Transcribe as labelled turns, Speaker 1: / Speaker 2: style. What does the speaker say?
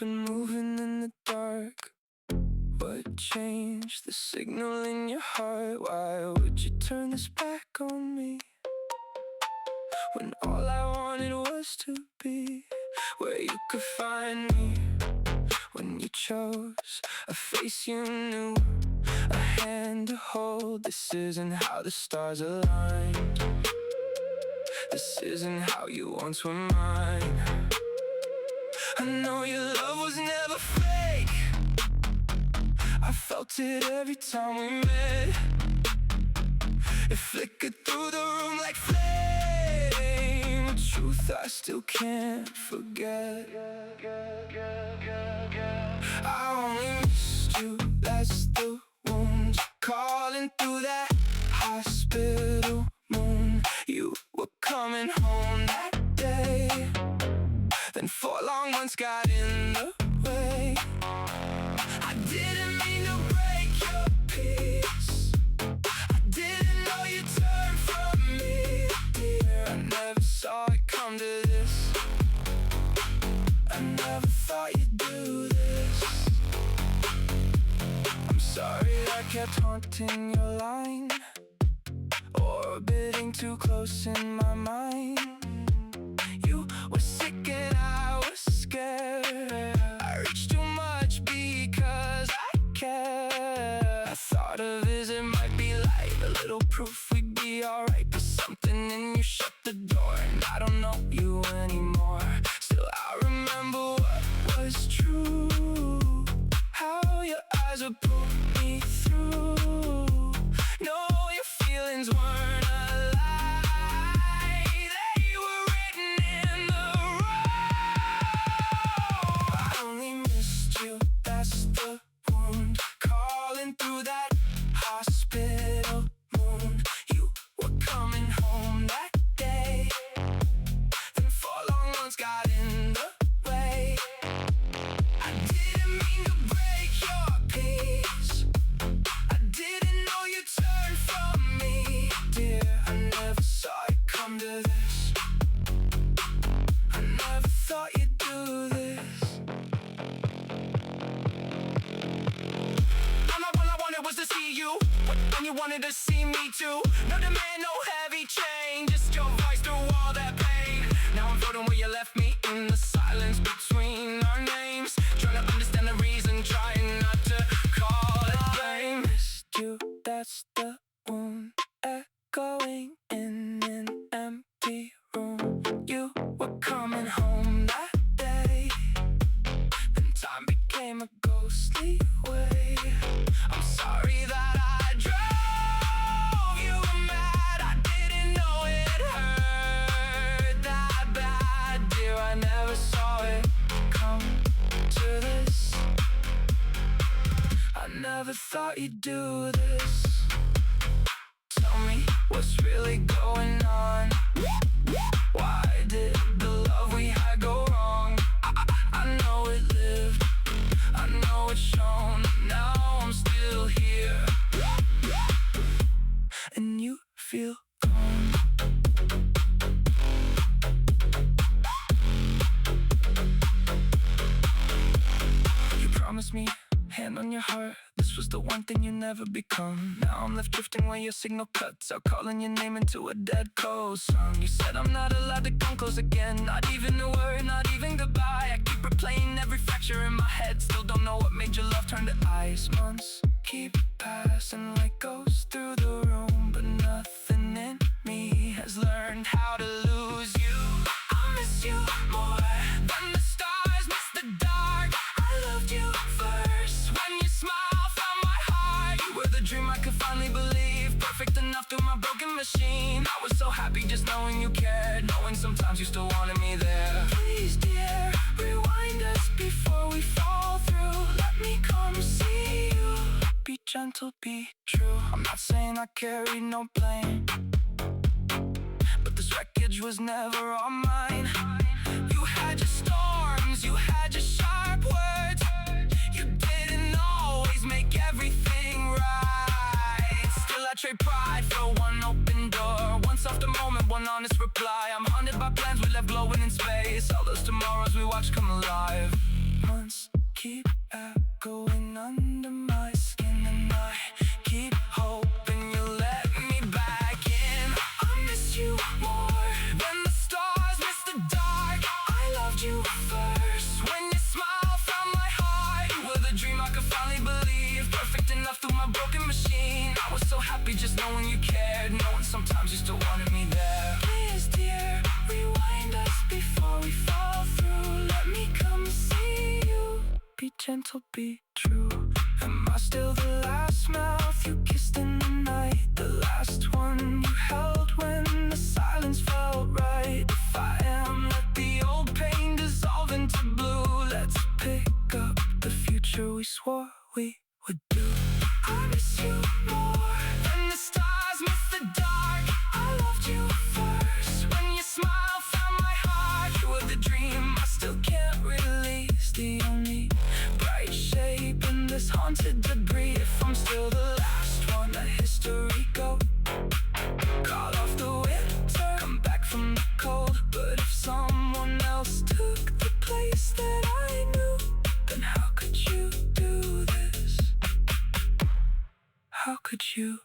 Speaker 1: been moving in the dark. What changed the signal in your heart? Why would you turn this back on me? When all I wanted was to be where you could find me. When you chose a face you knew, a hand to hold. This isn't how the stars aligned. This isn't how you once were mine. I know your love was never fake. I felt it every time we met. It flickered through the room like flame. The truth I still can't forget. I only missed you, that's the wound. Calling through that hospital moon. You were coming home that day. Then 4 long months got in the way. I didn't mean to break your peace. I didn't know you'd turn from me, dear. I never saw it come to this. I never thought you'd do this. I'm sorry I kept haunting your line, orbiting too close in my mind. You were sick and I was scared. I reached too much because I care. I thought a visit might be light, a little proof we'd be alright. But something in you shut the door, and I don't know you anymore. Still I remember what was true, how your eyes would pull me through. No, your feelings weren't a lie, they were written in the road. I only missed you, that's the wound. Calling through that hospital moon. You were coming home that day. Then 4 long months got in the way. I didn't mean to break your peace. I didn't know you'd turn from me, dear. I never saw it come to this. I never thought you'd do this. All I wanted was to see you, and you wanted to see me too. No demand, no heavy chain, just your voice through all that pain. Now I'm floating where you left me, in the silence between our names. Trying to understand the reason, trying not to call it blame. Missed you, that's the wound, echoing in an empty room. You were coming home that day. Then time became a ghostly way. I'm sorry that I drove you mad. I didn't know it hurt that bad, dear. I never saw it come to this. I never thought you'd do this. Tell me what's really going on. Why did the love we had go wrong? I know it lived, I know it's shown. Now I'm still here, and you feel gone. You promised me, hand on your heart, this was the one thing you never become. Now I'm left drifting where your signal cuts out, calling your name into a dead coast song. You said I'm not allowed to come close again, not even a word, not even goodbye. I keep replaying every fracture in my head, still don't know what made your love turn to ice. Months keep passing like ghosts through the room, but nothing in me has learned how to lose you. I miss you more than the stars miss the dark. I loved you first when you smiled from my heart. You were the dream I could finally believe, perfect enough through my broken machine. I was so happy just knowing you cared, knowing sometimes you still wanted me there. Please dear, rewind us before we fall through. Let me come see you. Be gentle, be true. I'm not saying I carried no blame, but this wreckage was never all mine. You had your storms, you had your sharp words. You didn't always make everything right. Still I trade pride for one open door, one softer moment, one honest reply. I'm haunted by plans we left glowing in space, all those tomorrows we watched come alive. Months keep echoing under my skin, and I keep hoping you'll let me back in. I miss you more than the stars miss the dark. I loved you first when your smile found my heart. You were the dream I could finally believe, perfect enough through my broken machine. I was so happy just knowing you cared, knowing sometimes you still wanted me there. Please, dear, rewind us before we fall through. Let me come see you. Be gentle, be true. Am I still the last mouth you kissed in the night? The last one you held when the silence felt right? If I am, let the old pain dissolve into blue. Let's pick up the future we swore we would do. I miss you more than the stars miss the dark. I loved you first when your smile found my heart. You were the dream I still can't release, the only bright shape in this haunted debris. If I'm still the last one, let history go. Call off the winter, come back from the cold. But if someone else took the place that I knew, then how could you do this? How could you